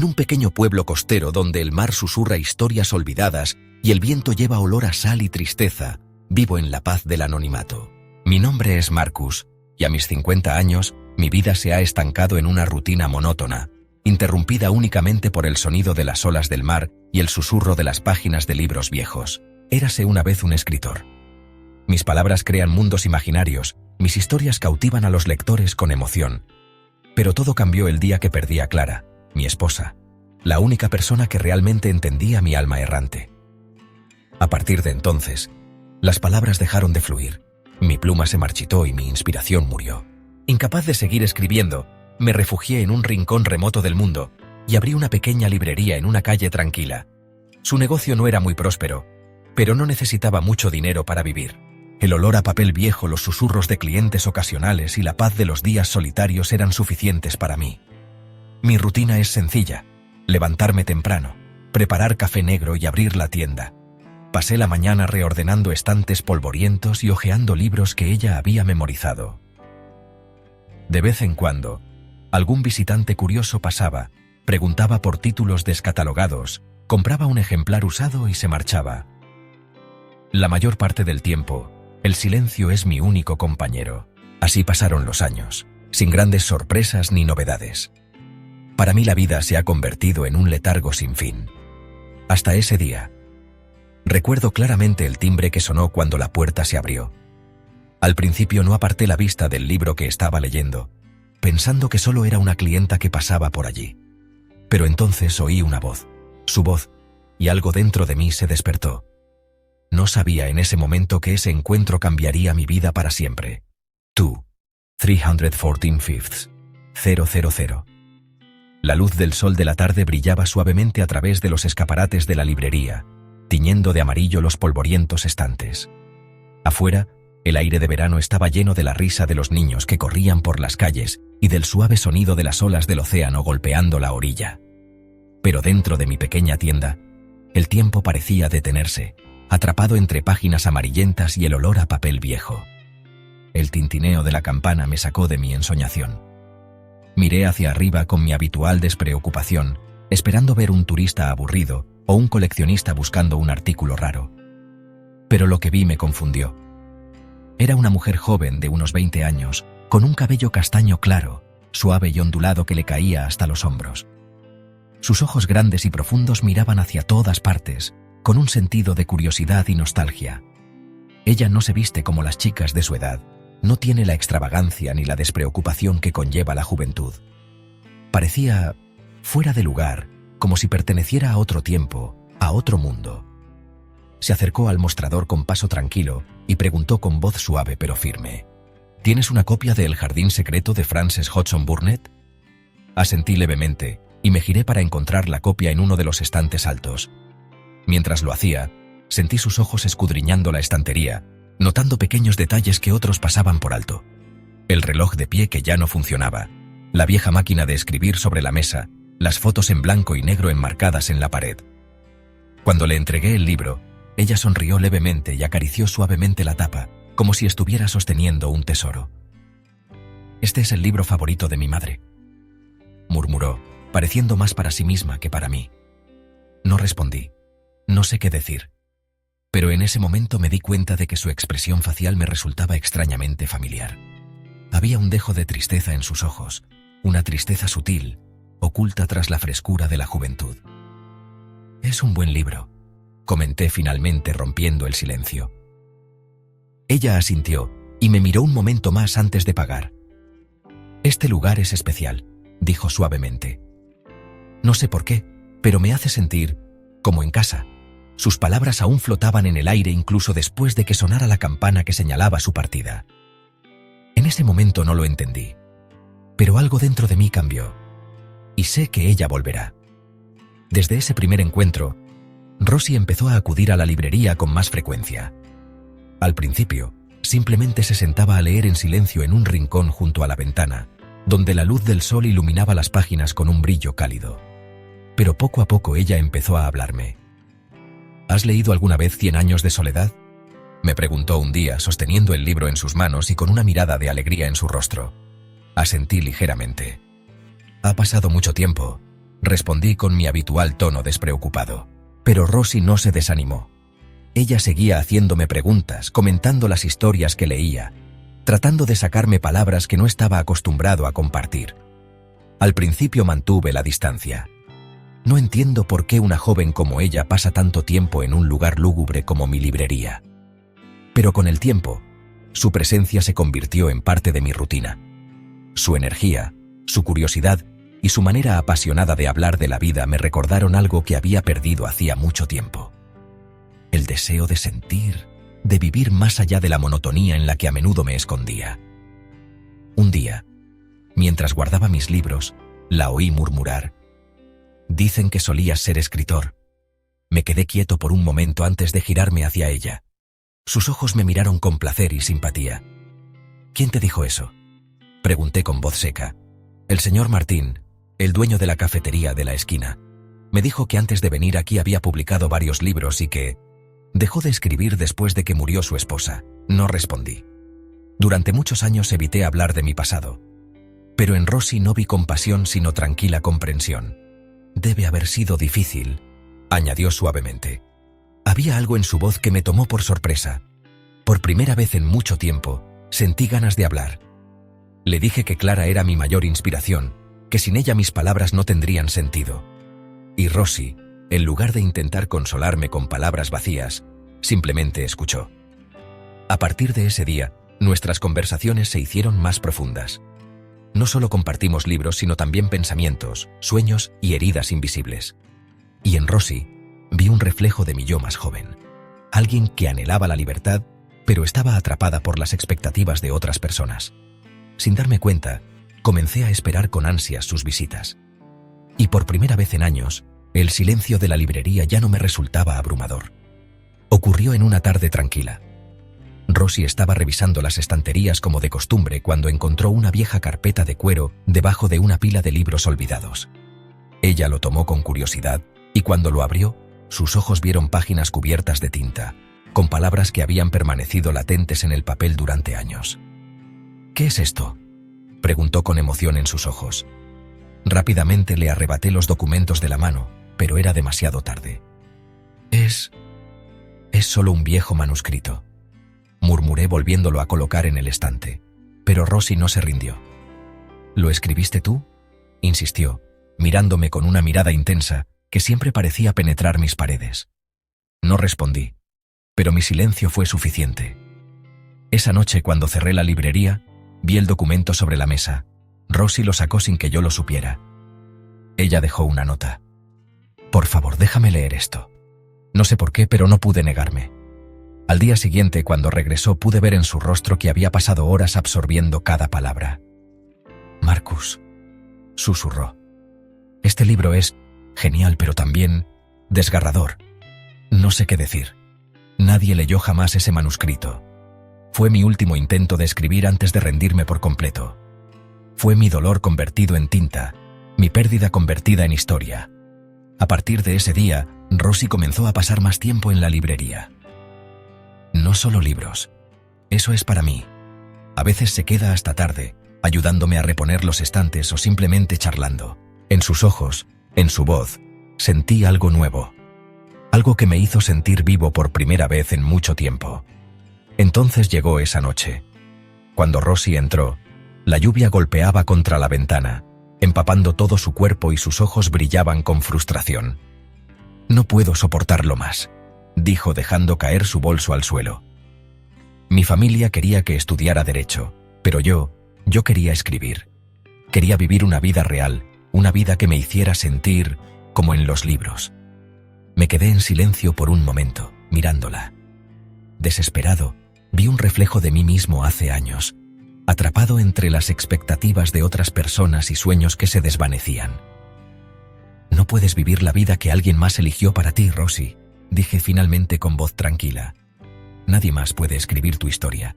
en un pequeño pueblo costero donde el mar susurra historias olvidadas y el viento lleva olor a sal y tristeza, vivo en la paz del anonimato. Mi nombre es Marcus, y a mis 50 años, mi vida se ha estancado en una rutina monótona, interrumpida únicamente por el sonido de las olas del mar y el susurro de las páginas de libros viejos. Érase una vez un escritor. Mis palabras crean mundos imaginarios, mis historias cautivan a los lectores con emoción. Pero todo cambió el día que perdí a Clara, mi esposa, la única persona que realmente entendía mi alma errante. A partir de entonces, las palabras dejaron de fluir, mi pluma se marchitó y mi inspiración murió. Incapaz de seguir escribiendo, me refugié en un rincón remoto del mundo y abrí una pequeña librería en una calle tranquila. Su negocio no era muy próspero, pero no necesitaba mucho dinero para vivir. El olor a papel viejo, los susurros de clientes ocasionales y la paz de los días solitarios eran suficientes para mí. Mi rutina es sencilla: levantarme temprano, preparar café negro y abrir la tienda. Pasé la mañana reordenando estantes polvorientos y hojeando libros que ella había memorizado. De vez en cuando, algún visitante curioso pasaba, preguntaba por títulos descatalogados, compraba un ejemplar usado y se marchaba. La mayor parte del tiempo, el silencio es mi único compañero. Así pasaron los años, sin grandes sorpresas ni novedades. Para mí la vida se ha convertido en un letargo sin fin. Hasta ese día. Recuerdo claramente el timbre que sonó cuando la puerta se abrió. Al principio no aparté la vista del libro que estaba leyendo, pensando que solo era una clienta que pasaba por allí. Pero entonces oí una voz, su voz, y algo dentro de mí se despertó. No sabía en ese momento que ese encuentro cambiaría mi vida para siempre. Tú, 314 Fifths, 000. La luz del sol de la tarde brillaba suavemente a través de los escaparates de la librería, tiñendo de amarillo los polvorientos estantes. Afuera, el aire de verano estaba lleno de la risa de los niños que corrían por las calles y del suave sonido de las olas del océano golpeando la orilla. Pero dentro de mi pequeña tienda, el tiempo parecía detenerse, atrapado entre páginas amarillentas y el olor a papel viejo. El tintineo de la campana me sacó de mi ensoñación. Miré hacia arriba con mi habitual despreocupación, esperando ver un turista aburrido o un coleccionista buscando un artículo raro. Pero lo que vi me confundió. Era una mujer joven de unos 20 años, con un cabello castaño claro, suave y ondulado que le caía hasta los hombros. Sus ojos grandes y profundos miraban hacia todas partes, con un sentido de curiosidad y nostalgia. Ella no se viste como las chicas de su edad, no tiene la extravagancia ni la despreocupación que conlleva la juventud. Parecía fuera de lugar, como si perteneciera a otro tiempo, a otro mundo. Se acercó al mostrador con paso tranquilo y preguntó con voz suave pero firme: ¿Tienes una copia de El jardín secreto de Frances Hodgson Burnett? Asentí levemente y me giré para encontrar la copia en uno de los estantes altos. Mientras lo hacía, sentí sus ojos escudriñando la estantería, notando pequeños detalles que otros pasaban por alto. El reloj de pie que ya no funcionaba, la vieja máquina de escribir sobre la mesa, las fotos en blanco y negro enmarcadas en la pared. Cuando le entregué el libro, ella sonrió levemente y acarició suavemente la tapa, como si estuviera sosteniendo un tesoro. «Este es el libro favorito de mi madre», murmuró, pareciendo más para sí misma que para mí. No respondí. No sé qué decir. Pero en ese momento me di cuenta de que su expresión facial me resultaba extrañamente familiar. Había un dejo de tristeza en sus ojos, una tristeza sutil, oculta tras la frescura de la juventud. «Es un buen libro», comenté finalmente rompiendo el silencio. Ella asintió y me miró un momento más antes de pagar. «Este lugar es especial», dijo suavemente. «No sé por qué, pero me hace sentir como en casa». Sus palabras aún flotaban en el aire incluso después de que sonara la campana que señalaba su partida. En ese momento no lo entendí, pero algo dentro de mí cambió, y sé que ella volverá. Desde ese primer encuentro, Rosie empezó a acudir a la librería con más frecuencia. Al principio, simplemente se sentaba a leer en silencio en un rincón junto a la ventana, donde la luz del sol iluminaba las páginas con un brillo cálido. Pero poco a poco ella empezó a hablarme. «¿Has leído alguna vez 100 años de soledad?», me preguntó un día, sosteniendo el libro en sus manos y con una mirada de alegría en su rostro. Asentí ligeramente. «Ha pasado mucho tiempo», respondí con mi habitual tono despreocupado. Pero Rosie no se desanimó. Ella seguía haciéndome preguntas, comentando las historias que leía, tratando de sacarme palabras que no estaba acostumbrado a compartir. Al principio mantuve la distancia. No entiendo por qué una joven como ella pasa tanto tiempo en un lugar lúgubre como mi librería. Pero con el tiempo, su presencia se convirtió en parte de mi rutina. Su energía, su curiosidad y su manera apasionada de hablar de la vida me recordaron algo que había perdido hacía mucho tiempo. El deseo de sentir, de vivir más allá de la monotonía en la que a menudo me escondía. Un día, mientras guardaba mis libros, la oí murmurar: «Dicen que solías ser escritor». Me quedé quieto por un momento antes de girarme hacia ella. Sus ojos me miraron con placer y simpatía. «¿Quién te dijo eso?», pregunté con voz seca. «El señor Martín, el dueño de la cafetería de la esquina. Me dijo que antes de venir aquí había publicado varios libros y que dejó de escribir después de que murió su esposa». No respondí. Durante muchos años evité hablar de mi pasado. Pero en Rosie no vi compasión sino tranquila comprensión. «Debe haber sido difícil», añadió suavemente. Había algo en su voz que me tomó por sorpresa. Por primera vez en mucho tiempo, sentí ganas de hablar. Le dije que Clara era mi mayor inspiración, que sin ella mis palabras no tendrían sentido. Y Rosie, en lugar de intentar consolarme con palabras vacías, simplemente escuchó. A partir de ese día, nuestras conversaciones se hicieron más profundas. No solo compartimos libros, sino también pensamientos, sueños y heridas invisibles. Y en Rosie vi un reflejo de mi yo más joven. Alguien que anhelaba la libertad, pero estaba atrapada por las expectativas de otras personas. Sin darme cuenta, comencé a esperar con ansias sus visitas. Y por primera vez en años, el silencio de la librería ya no me resultaba abrumador. Ocurrió en una tarde tranquila. Rosie estaba revisando las estanterías como de costumbre cuando encontró una vieja carpeta de cuero debajo de una pila de libros olvidados. Ella lo tomó con curiosidad y cuando lo abrió, sus ojos vieron páginas cubiertas de tinta, con palabras que habían permanecido latentes en el papel durante años. «¿Qué es esto?», preguntó con emoción en sus ojos. Rápidamente le arrebaté los documentos de la mano, pero era demasiado tarde. Es solo un viejo manuscrito», murmuré volviéndolo a colocar en el estante, pero Rosie no se rindió. «¿Lo escribiste tú?», insistió, mirándome con una mirada intensa que siempre parecía penetrar mis paredes. No respondí, pero mi silencio fue suficiente. Esa noche, cuando cerré la librería, vi el documento sobre la mesa. Rosie lo sacó sin que yo lo supiera. Ella dejó una nota. «Por favor, déjame leer esto». No sé por qué, pero no pude negarme. Al día siguiente, cuando regresó, pude ver en su rostro que había pasado horas absorbiendo cada palabra. «Marcus», susurró. «Este libro es genial, pero también desgarrador. No sé qué decir. Nadie leyó jamás ese manuscrito. Fue mi último intento de escribir antes de rendirme por completo. Fue mi dolor convertido en tinta, mi pérdida convertida en historia». A partir de ese día, Rosie comenzó a pasar más tiempo en la librería. No solo libros. Eso es para mí. A veces se queda hasta tarde, ayudándome a reponer los estantes o simplemente charlando. En sus ojos, en su voz, sentí algo nuevo. Algo que me hizo sentir vivo por primera vez en mucho tiempo. Entonces llegó esa noche. Cuando Rosie entró, la lluvia golpeaba contra la ventana, empapando todo su cuerpo y sus ojos brillaban con frustración. «No puedo soportarlo más», dijo dejando caer su bolso al suelo. Mi familia quería que estudiara Derecho, pero yo quería escribir. Quería vivir una vida real, una vida que me hiciera sentir como en los libros. Me quedé en silencio por un momento, mirándola. Desesperado, vi un reflejo de mí mismo hace años, atrapado entre las expectativas de otras personas y sueños que se desvanecían. «No puedes vivir la vida que alguien más eligió para ti, Rosie», dije finalmente con voz tranquila. «Nadie más puede escribir tu historia».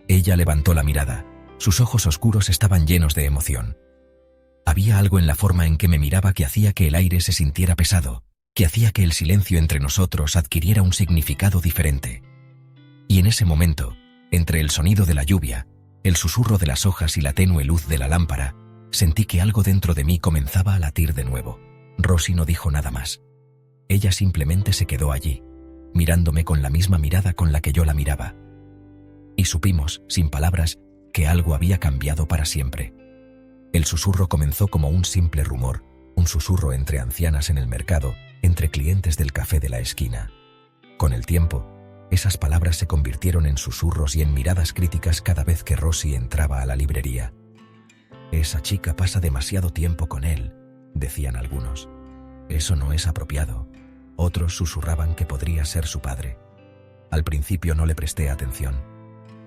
Ella levantó la mirada. Sus ojos oscuros estaban llenos de emoción. Había algo en la forma en que me miraba que hacía que el aire se sintiera pesado, que hacía que el silencio entre nosotros adquiriera un significado diferente. Y en ese momento, entre el sonido de la lluvia, el susurro de las hojas y la tenue luz de la lámpara, Sentí que algo dentro de mí comenzaba a latir de nuevo. Rosie no dijo nada más. Ella simplemente se quedó allí, mirándome con la misma mirada con la que yo la miraba. Y supimos, sin palabras, que algo había cambiado para siempre. El susurro comenzó como un simple rumor, un susurro entre ancianas en el mercado, entre clientes del café de la esquina. Con el tiempo, esas palabras se convirtieron en susurros y en miradas críticas cada vez que Rosie entraba a la librería. «Esa chica pasa demasiado tiempo con él», decían algunos. «Eso no es apropiado». Otros susurraban que podría ser su padre. Al principio no le presté atención.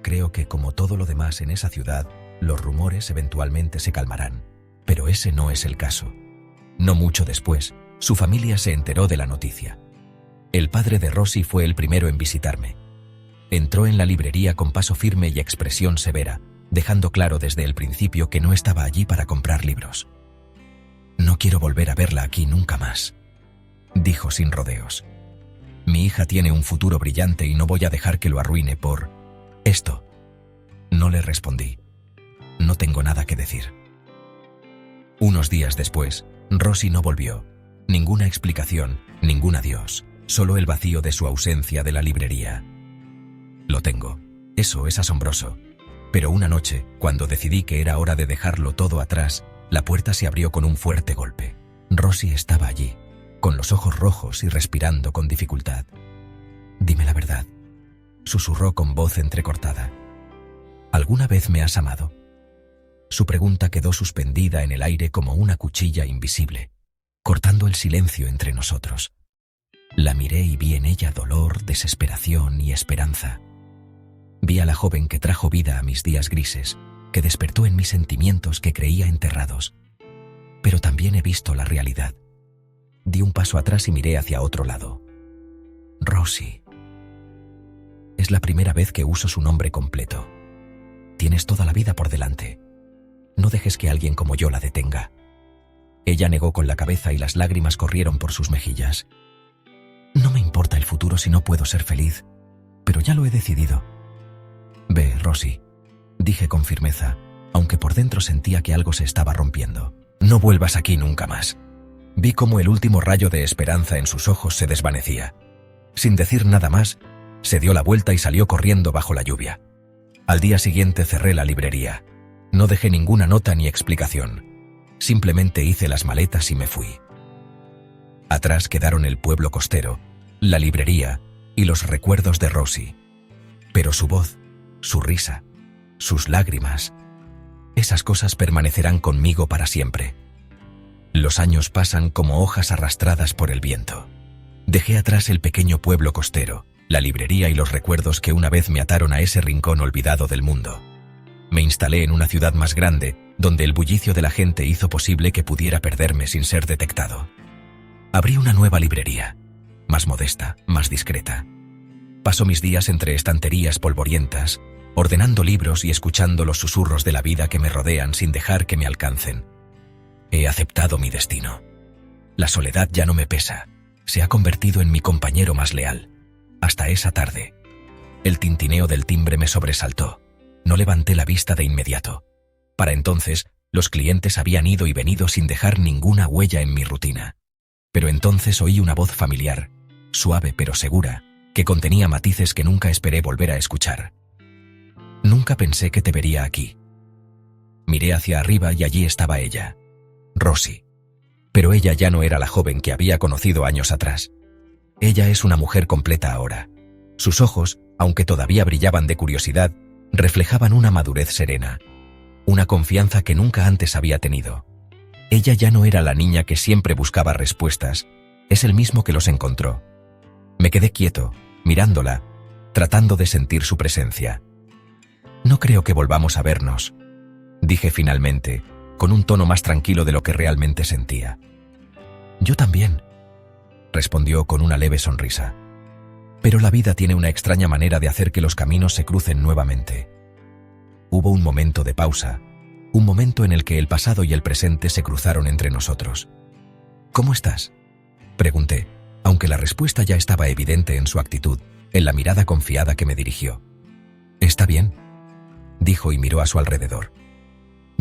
Creo que, como todo lo demás en esa ciudad, los rumores eventualmente se calmarán. Pero ese no es el caso. No mucho después, su familia se enteró de la noticia. El padre de Rosie fue el primero en visitarme. Entró en la librería con paso firme y expresión severa, dejando claro desde el principio que no estaba allí para comprar libros. «No quiero volver a verla aquí nunca más», dijo sin rodeos. «Mi hija tiene un futuro brillante y no voy a dejar que lo arruine por esto». No le respondí. No tengo nada que decir. Unos días después, Rosie no volvió. Ninguna explicación, ningún adiós, solo el vacío de su ausencia de la librería. Lo tengo. Eso es asombroso. Pero una noche, cuando decidí que era hora de dejarlo todo atrás, la puerta se abrió con un fuerte golpe. Rosie estaba allí, con los ojos rojos y respirando con dificultad. «Dime la verdad», susurró con voz entrecortada. «¿Alguna vez me has amado?». Su pregunta quedó suspendida en el aire como una cuchilla invisible, cortando el silencio entre nosotros. La miré y vi en ella dolor, desesperación y esperanza. Vi a la joven que trajo vida a mis días grises, que despertó en mis sentimientos que creía enterrados. Pero también he visto la realidad. Di un paso atrás y miré hacia otro lado. «Rosie». Es la primera vez que uso su nombre completo. Tienes toda la vida por delante. No dejes que alguien como yo la detenga. Ella negó con la cabeza y las lágrimas corrieron por sus mejillas. «No me importa el futuro si no puedo ser feliz, pero ya lo he decidido». «Ve, Rosie», dije con firmeza, aunque por dentro sentía que algo se estaba rompiendo. «No vuelvas aquí nunca más». Vi cómo el último rayo de esperanza en sus ojos se desvanecía. Sin decir nada más, se dio la vuelta y salió corriendo bajo la lluvia. Al día siguiente cerré la librería. No dejé ninguna nota ni explicación. Simplemente hice las maletas y me fui. Atrás quedaron el pueblo costero, la librería y los recuerdos de Rosie. Pero su voz, su risa, sus lágrimas, esas cosas permanecerán conmigo para siempre. Los años pasan como hojas arrastradas por el viento. Dejé atrás el pequeño pueblo costero, la librería y los recuerdos que una vez me ataron a ese rincón olvidado del mundo. Me instalé en una ciudad más grande, donde el bullicio de la gente hizo posible que pudiera perderme sin ser detectado. Abrí una nueva librería, más modesta, más discreta. Paso mis días entre estanterías polvorientas, ordenando libros y escuchando los susurros de la vida que me rodean sin dejar que me alcancen. He aceptado mi destino. La soledad ya no me pesa. Se ha convertido en mi compañero más leal. Hasta esa tarde. El tintineo del timbre me sobresaltó. No levanté la vista de inmediato. Para entonces, los clientes habían ido y venido sin dejar ninguna huella en mi rutina. Pero entonces oí una voz familiar, suave pero segura, que contenía matices que nunca esperé volver a escuchar. «Nunca pensé que te vería aquí». Miré hacia arriba y allí estaba ella, Rosie. Pero ella ya no era la joven que había conocido años atrás. Ella es una mujer completa ahora. Sus ojos, aunque todavía brillaban de curiosidad, reflejaban una madurez serena, una confianza que nunca antes había tenido. Ella ya no era la niña que siempre buscaba respuestas, es el mismo que los encontró. Me quedé quieto, mirándola, tratando de sentir su presencia. «No creo que volvamos a vernos», dije finalmente, con un tono más tranquilo de lo que realmente sentía. «Yo también», respondió con una leve sonrisa. «Pero la vida tiene una extraña manera de hacer que los caminos se crucen nuevamente». Hubo un momento de pausa, un momento en el que el pasado y el presente se cruzaron entre nosotros. «¿Cómo estás?», pregunté, aunque la respuesta ya estaba evidente en su actitud, en la mirada confiada que me dirigió. «¿Está bien?», dijo y miró a su alrededor.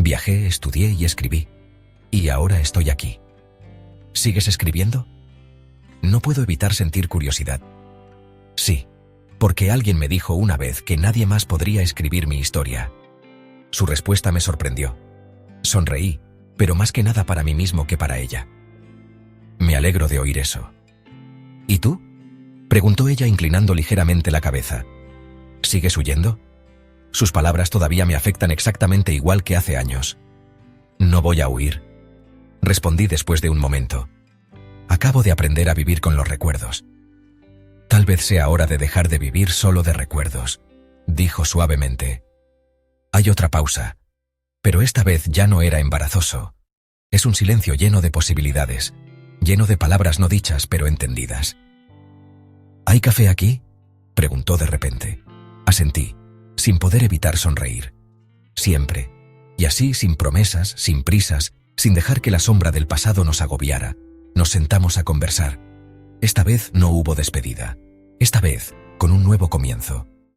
Viajé, estudié y escribí. Y ahora estoy aquí. ¿Sigues escribiendo? No puedo evitar sentir curiosidad. Sí, porque alguien me dijo una vez que nadie más podría escribir mi historia. Su respuesta me sorprendió. Sonreí, pero más que nada para mí mismo que para ella. Me alegro de oír eso. ¿Y tú? Preguntó ella inclinando ligeramente la cabeza. ¿Sigues huyendo? Sus palabras todavía me afectan exactamente igual que hace años. No voy a huir, respondí después de un momento. Acabo de aprender a vivir con los recuerdos. Tal vez sea hora de dejar de vivir solo de recuerdos, dijo suavemente. Hay otra pausa, pero esta vez ya no era embarazoso. Es un silencio lleno de posibilidades, lleno de palabras no dichas pero entendidas. ¿Hay café aquí?, preguntó de repente. Asentí, sin poder evitar sonreír. Siempre. Y así, sin promesas, sin prisas, sin dejar que la sombra del pasado nos agobiara, nos sentamos a conversar. Esta vez no hubo despedida. Esta vez, con un nuevo comienzo.